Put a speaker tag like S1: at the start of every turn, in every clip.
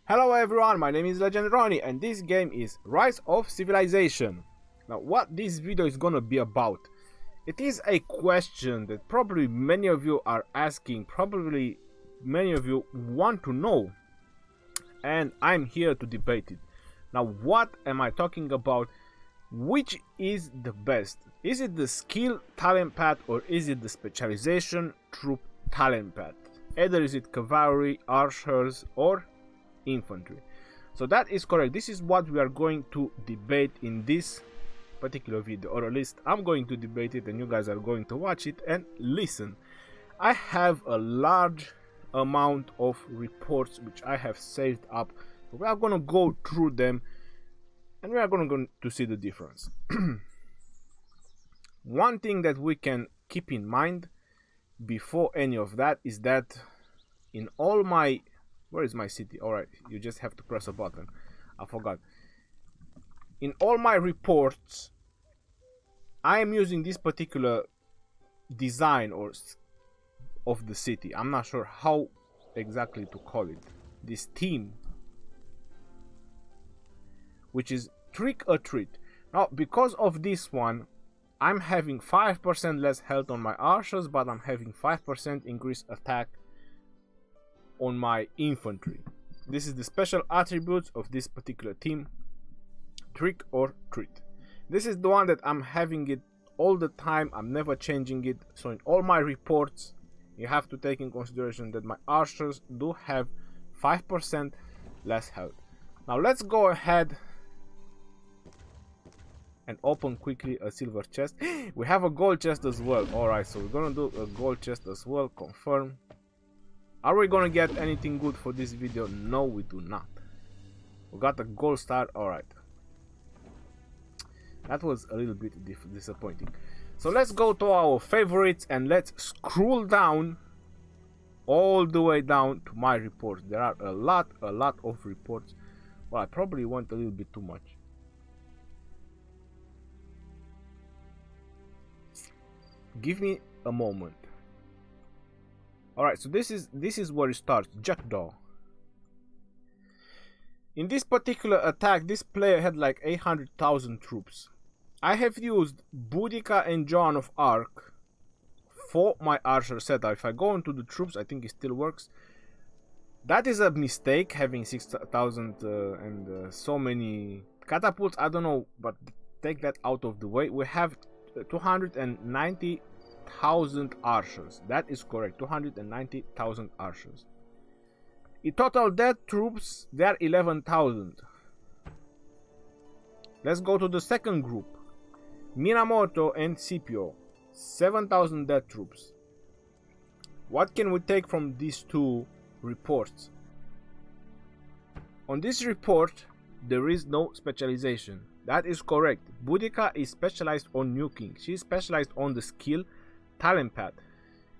S1: Hello everyone, my name is Legend Ronnie and this game is Rise of Civilization. Now what this video is gonna be about, it is a question that probably many of you are asking, probably many of you want to know, and I'm here to debate it. Now what am I talking about? Which is the best? Is it the skill talent path or is it the specialization troop talent path? Either is it cavalry, archers or infantry. So that is correct. This is what we are going to debate in this particular video, or at least I'm going to debate it and you guys are going to watch it and listen. I have a large amount of reports which I have saved up. We are going to go through them and we are going to see the difference. One thing that we can keep in mind before any of that is that in all my... Where is my city? Alright, you just have to press a button. I forgot. In all my reports, I am using this particular design or of the city. I'm not sure how exactly to call it. This theme, which is trick or treat. Now, because of this one, I'm having 5% less health on my archers, but I'm having 5% increased attack on my infantry. This is the special attributes of this particular team, trick or treat. This is the one that I'm having it all the time. I'm never changing it. So in all my reports you have to take in consideration that my archers do have 5% less health. Now let's go ahead and open quickly a silver chest. We have a gold chest as well. Alright, so we're gonna do a gold chest as well. Confirm. Are we gonna get anything good for this video? No, we do not. We got a gold star. Alright. That was a little bit disappointing. So let's go to our favorites and let's scroll down all the way down to my reports. There are a lot of reports. Well, I probably went a little bit too much. Give me a moment. Alright, so this is where it starts. Jackdaw. In this particular attack, this player had like 800,000 troops. I have used Boudica and Joan of Arc for my archer setup. If I go into the troops, I think it still works. That is a mistake, having 6,000 and so many catapults. I don't know, but take that out of the way. We have 290,000 archers. That is correct. 290,000 archers. In total dead troops, they are 11,000. Let's go to the second group. Minamoto and Scipio, 7,000 dead troops. What can we take from these two reports? On this report, there is no specialization. That is correct. Boudica is specialized on nuking. She is specialized on the skill talent path.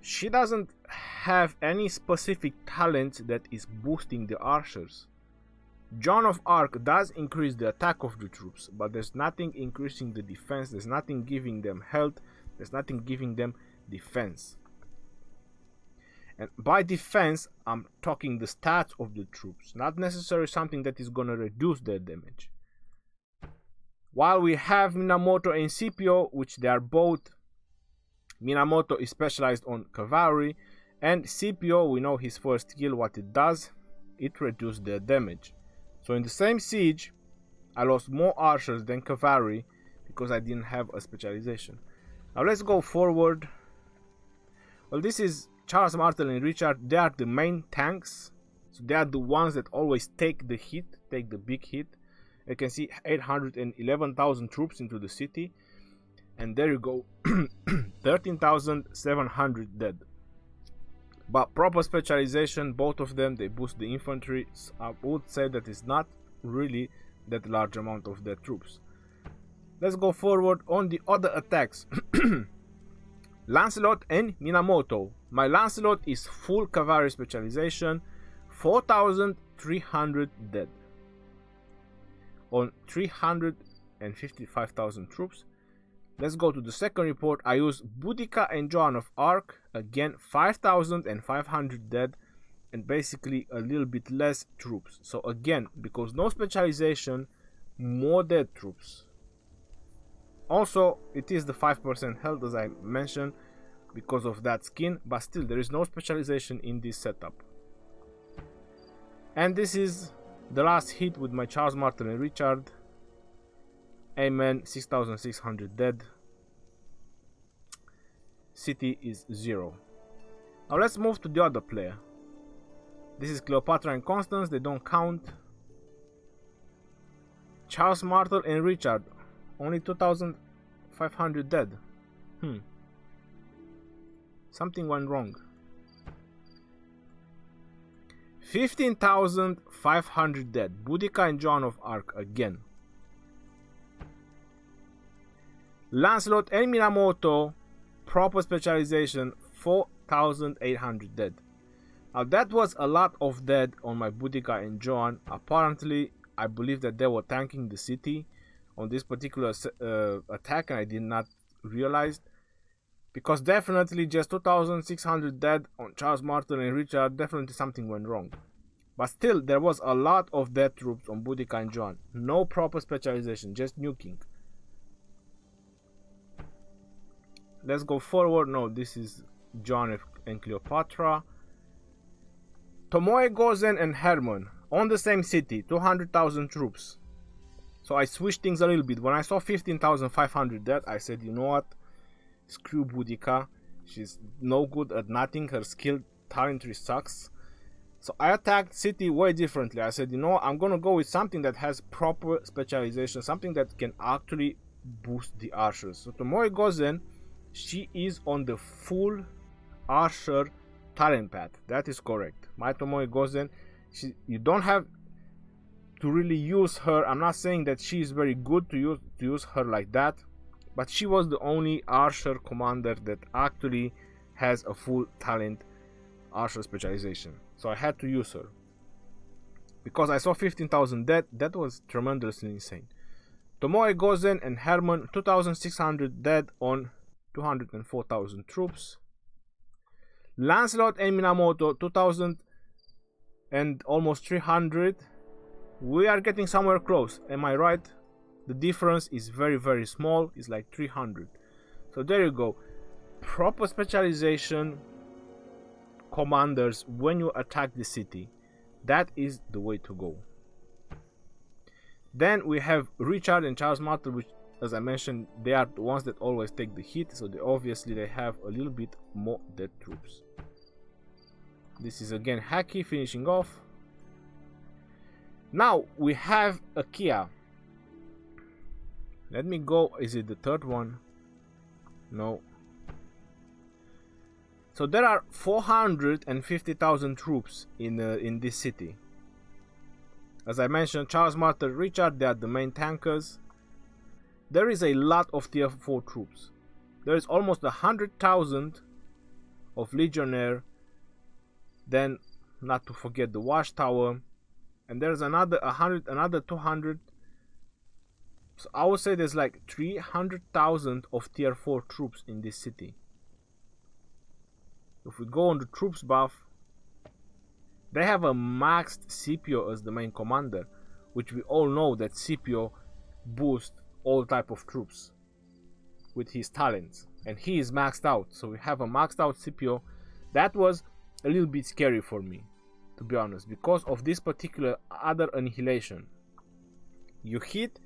S1: She doesn't have any specific talent that is boosting the archers. Joan of Arc does increase the attack of the troops, but there's nothing increasing the defense. There's nothing giving them health. There's nothing giving them defense. And by defense, I'm talking the stats of the troops, not necessarily something that is gonna reduce their damage. While we have Minamoto and Scipio, which they are both, Minamoto is specialized on cavalry, and Scipio, we know his first skill, what it does, it reduces their damage. So in the same siege, I lost more archers than cavalry because I didn't have a specialization. Now let's go forward. Well, this is Charles, Martel and Richard. They are the main tanks. So they are the ones that always take the hit, take the big hit. You can see 811,000 troops into the city. And there you go, 13,700 dead. But proper specialization, both of them, they boost the infantry. So I would say that it's not really that large amount of dead troops. Let's go forward on the other attacks. Lancelot and Minamoto. My Lancelot is full cavalry specialization, 4,300 dead on 355,000 troops. Let's go to the second report. I use Boudica and Joan of Arc. Again, 5,500 dead and basically a little bit less troops. So again, because no specialization, more dead troops. Also, it is the 5% health as I mentioned because of that skin, but still there is no specialization in this setup. And this is the last hit with my Charles Martel and Richard. Amen, 6,600 dead. City is 0. Now let's move to the other player. This is Cleopatra and Constance, they don't count. Charles Martel and Richard, only 2,500 dead. Something went wrong. 15,500 dead. Boudica and Joan of Arc again. Lancelot and Minamoto, proper specialization, 4,800 dead. Now that was a lot of dead on my Boudica and Joan. Apparently, I believe that they were tanking the city on this particular attack, and I did not realize. Because definitely just 2,600 dead on Charles Martel and Richard, definitely something went wrong. But still, there was a lot of dead troops on Boudica and Joan. No proper specialization, just nuking. Let's go forward. No, this is Joan and Cleopatra. Tomoe, Gozen and Herman on the same city, 200,000 troops. So I switched things a little bit. When I saw 15,500 dead, I said, you know what? Screw Boudica. She's no good at nothing. Her skill talent tree sucks. So I attacked city way differently. I said, you know, I'm gonna go with something that has proper specialization, something that can actually boost the archers. So Tomoe Gozen, she is on the full archer talent path. That is correct. My Tomoe Gozen, you don't have to really use her. I'm not saying that she is very good to use her like that, but she was the only archer commander that actually has a full talent archer specialization. So I had to use her. Because I saw 15,000 dead, that was tremendously insane. Tomoe Gozen and Herman, 2,600 dead on 204,000 troops. Lancelot and Minamoto, 2,000 and almost 300. We are getting somewhere close, am I right? The difference is very, very small. It's like 300. So there you go. Proper specialization commanders when you attack the city. That is the way to go. Then we have Richard and Charles Martel, which, as I mentioned, they are the ones that always take the hit. So obviously they have a little bit more dead troops. This is again Haki finishing off. Now we have a Kia. Let me go. Is it the third one? No. So there are 450,000 troops in this city. As I mentioned, Charles Martel, Richard, they are the main tankers. There is a lot of tier 4 troops. There is almost 100,000 of Legionnaire. Then, not to forget the Watchtower. And there's another 200. So I would say there's like 300,000 of tier 4 troops in this city. If we go on the troops buff, they have a maxed Scipio as the main commander, which we all know that Scipio boosts all type of troops with his talents, and he is maxed out. So we have a maxed out Scipio. That was a little bit scary for me, to be honest, because of this particular other annihilation. You hit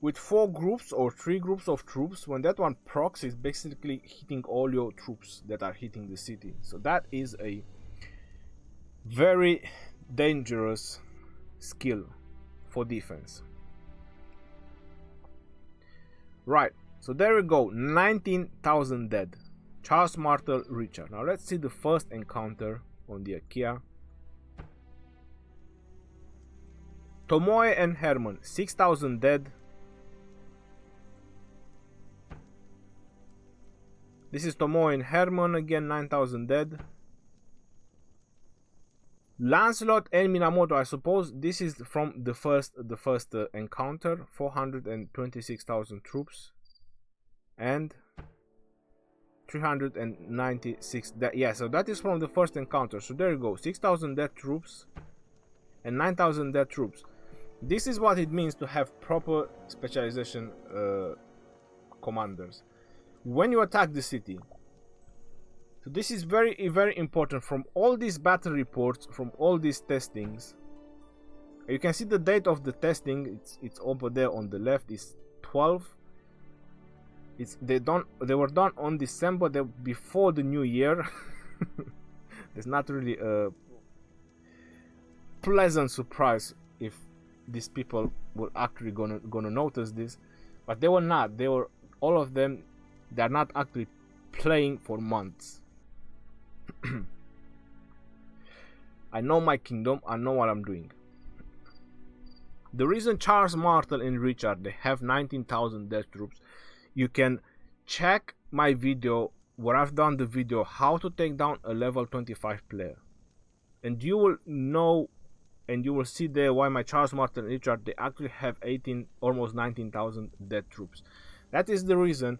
S1: with 4 groups or 3 groups of troops. When that one procs, is basically hitting all your troops that are hitting the city. So that is a very dangerous skill for defense. Right, so there we go. 19,000 dead. Charles Martel, Richard. Now let's see the first encounter on the Akia. Tomoe and Herman, 6,000 dead. This is Tomoe and Herman again, 9,000 dead. Lancelot and Minamoto, I suppose this is from the first encounter, 426,000 troops and 396. Yeah, so that is from the first encounter. So there you go, 6,000 dead troops and 9,000 dead troops. This is what it means to have proper specialization commanders when you attack the city. So this is very, very important. From all these battle reports, from all these testings, you can see the date of the testing. It's over there on the left. It's 12. They were done on December, before the new year. It's not really a pleasant surprise if these people were actually gonna notice this, but they were not. They were, all of them, they're not actually playing for months. I know my kingdom, I know what I'm doing. The reason Charles, Martel and Richard, they have 19,000 death troops, you can check my video where I've done the video how to take down a level 25 player, and you will know, and you will see there why my Charles, Martel and Richard, they actually have 18, almost 19,000 dead troops. That is the reason,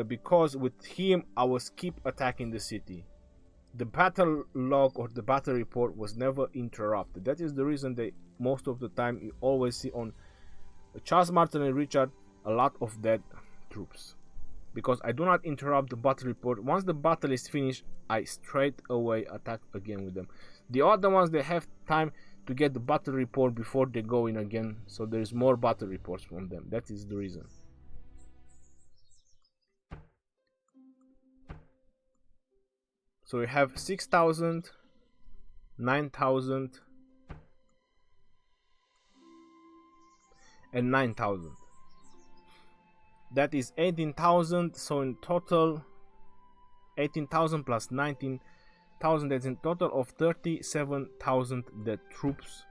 S1: because with him I was keep attacking the city. The battle log or the battle report was never interrupted. That is the reason they, most of the time, you always see on Charles, Martel and Richard a lot of dead troops, because I do not interrupt the battle report. Once the battle is finished, I straight away attack again with them. The other ones, they have time to get the battle report before they go in again, so there is more battle reports from them. That is the reason. So we have 6,000, 9,000 and 9,000. That is 18,000. So in total, 18,000 plus 19,000, that's in total of 37,000 dead troops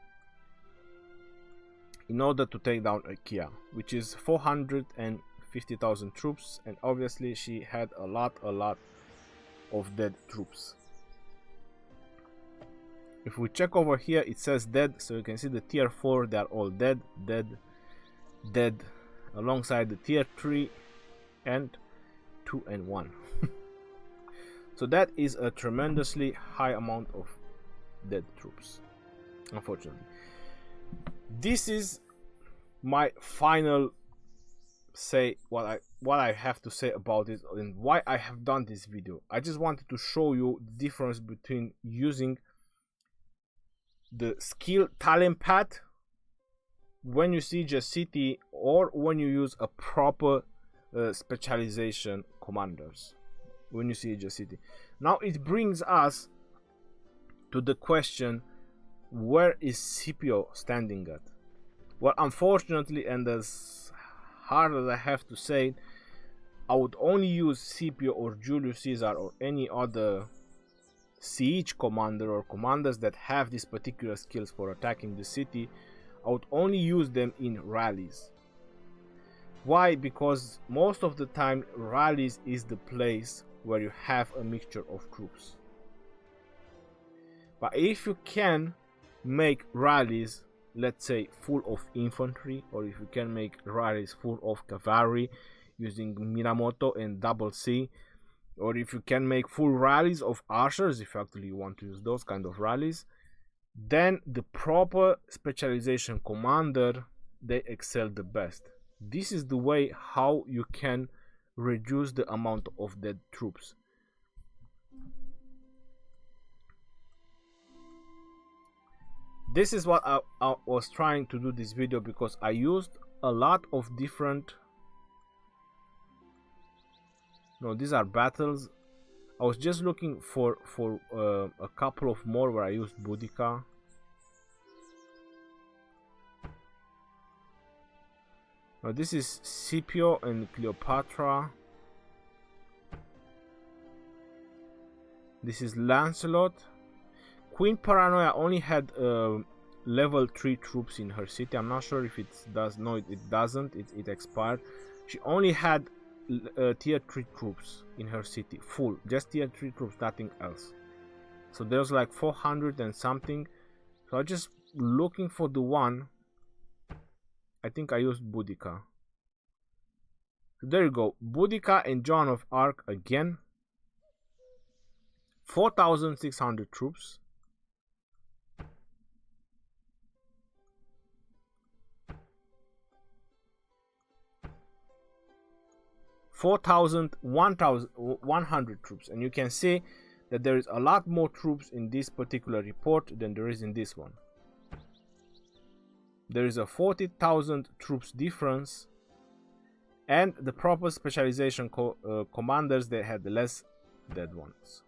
S1: in order to take down Ikea, which is 450,000 troops. And obviously she had a lot of dead troops. If we check over here, it says dead, so you can see the tier 4, they are all dead, alongside the tier 3 and 2 and 1. So that is a tremendously high amount of dead troops, unfortunately. This is my final say, what I have to say about it and why I have done this video. I just wanted to show you the difference between using the skill talent path when you siege a city or when you use a proper specialization commanders when you siege a city. Now it brings us to the question, where is Scipio standing at? Well, unfortunately, and as hard as I have to say, I would only use Scipio or Julius Caesar or any other siege commander or commanders that have these particular skills for attacking the city. I would only use them in rallies. Why? Because most of the time rallies is the place where you have a mixture of troops. But if you can make rallies, let's say full of infantry, or if you can make rallies full of cavalry using Minamoto and double C, or if you can make full rallies of archers, if actually you want to use those kind of rallies, then the proper specialization commander, they excel the best. This is the way how you can reduce the amount of dead troops. This is what I was trying to do this video, because I used a lot of different, no, these are battles. I was just looking for a couple of more where I used Boudica. Now this is Scipio and Cleopatra. This is Lancelot. Queen Paranoia only had level 3 troops in her city. I'm not sure if it does. No, it doesn't. It expired. She only had tier 3 troops in her city, full, just tier 3 troops, nothing else. So there's like 400 and something. So I'm just looking for the one. I think I used Boudica. So there you go. Boudica and Joan of Arc again. 4,600 troops. (1,100 troops), and you can see that there is a lot more troops in this particular report than there is in this one. There is a 40,000 troops difference, and the proper specialization commanders, they had less dead ones.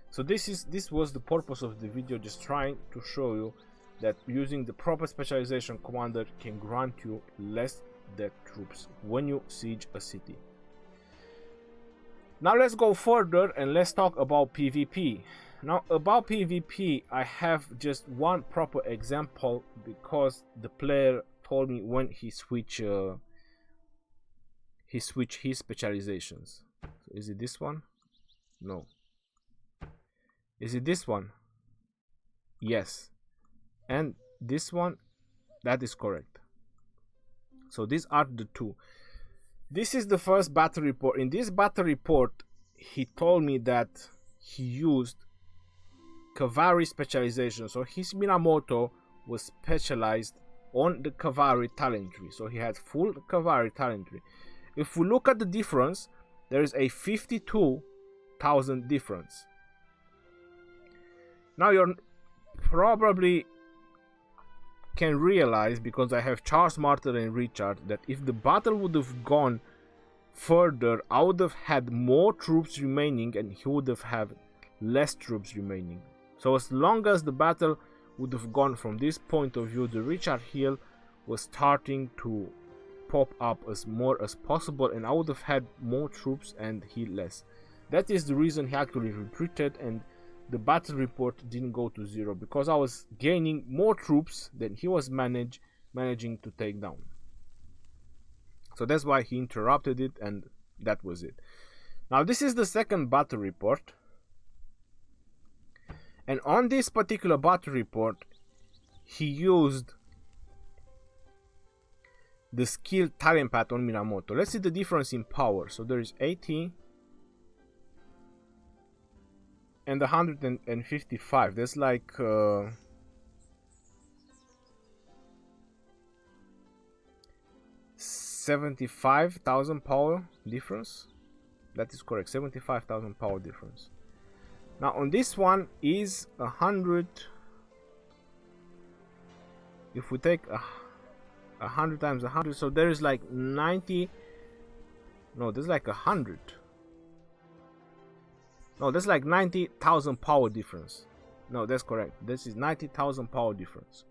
S1: So this was the purpose of the video, just trying to show you that using the proper specialization commander can grant you less dead troops when you siege a city. Now let's go further and let's talk about PvP. Now about PvP, I have just one proper example because the player told me when he switched his specializations. So is it this one? No. Is it this one? Yes. And this one, that is correct. So these are the two. This is the first battle report. In this battle report, he told me that he used cavalry specialization. So his Minamoto was specialized on the cavalry talent tree. So he had full cavalry talent tree. If we look at the difference, there is a 52,000 difference. Now you're probably can realize, because I have Charles, Martyr and Richard, that if the battle would have gone further, I would have had more troops remaining and he would have had less troops remaining. So as long as the battle would have gone from this point of view, the Richard Hill was starting to pop up as more as possible, and I would have had more troops and he less. That is the reason he actually retreated, and the battle report didn't go to 0, because I was gaining more troops than he was managing to take down. So that's why he interrupted it, and that was it. Now this is the second battle report, and on this particular battle report he used the skill talent path on Minamoto. Let's see the difference in power. So there is 80 and 155. That's like 75,000 power difference. That is correct, 75,000 power difference. Now on this one is 100. If we take 100 times 100, so there is like 90. No, there's like 100. No, that's like 90,000 power difference. No, that's correct. This is 90,000 power difference.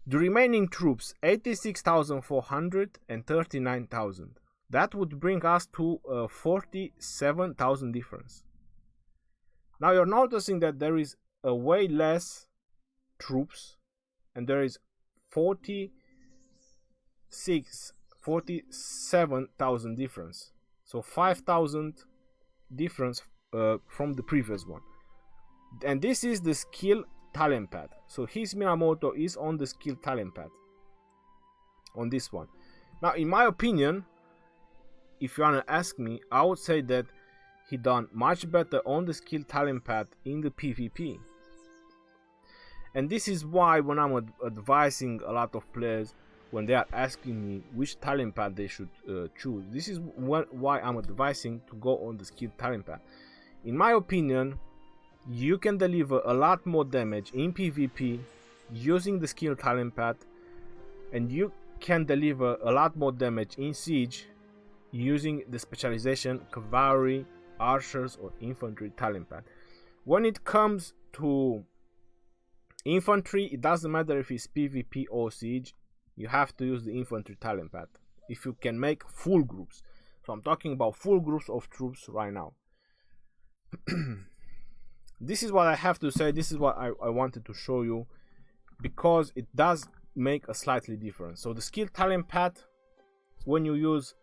S1: The remaining troops, 86,400 and 39,000. That would bring us to 47,000 difference. Now you're noticing that there is a way less troops, and there is 47,000 difference. So 5,000 difference from the previous one. And this is the skill talent path. So his Minamoto is on the skill talent path on this one. Now in my opinion, if you wanna ask me, I would say that he done much better on the skill talent path in the PvP. And this is why when I'm advising a lot of players, when they are asking me which talent path they should choose, this is why I'm advising to go on the skill talent path. In my opinion, you can deliver a lot more damage in PvP using the skill talent path, and you can deliver a lot more damage in siege using the specialization cavalry, archers or infantry talent path. When it comes to infantry, it doesn't matter if it's PvP or siege, you have to use the infantry talent path if you can make full groups. So I'm talking about full groups of troops right now. This is what I have to say. This is what I wanted to show you, because it does make a slightly difference. So the skill talent path, when you use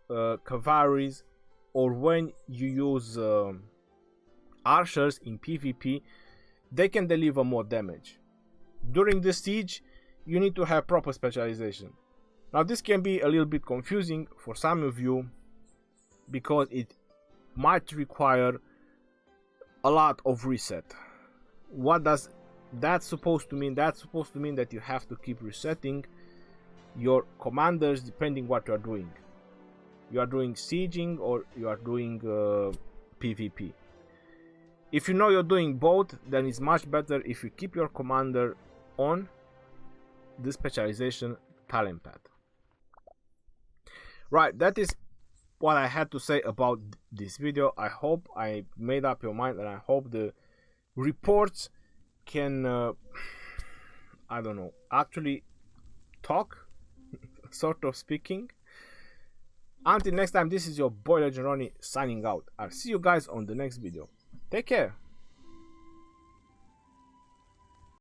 S1: cavalries or when you use archers in PvP, they can deliver more damage. During the siege, you need to have proper specialization. Now this can be a little bit confusing for some of you because it might require a lot of reset. What does that supposed to mean? That's supposed to mean that you have to keep resetting your commanders depending what you are doing. You are doing sieging or you are doing PvP. If you know you're doing both, then it's much better if you keep your commander on the specialization talent path. Right, that is what I had to say about this video. I hope I made up your mind, and I hope the reports can I don't know, actually talk, sort of speaking. Until next time, this is your boy Legend Ronnie signing out. I'll see you guys on the next video. Take care.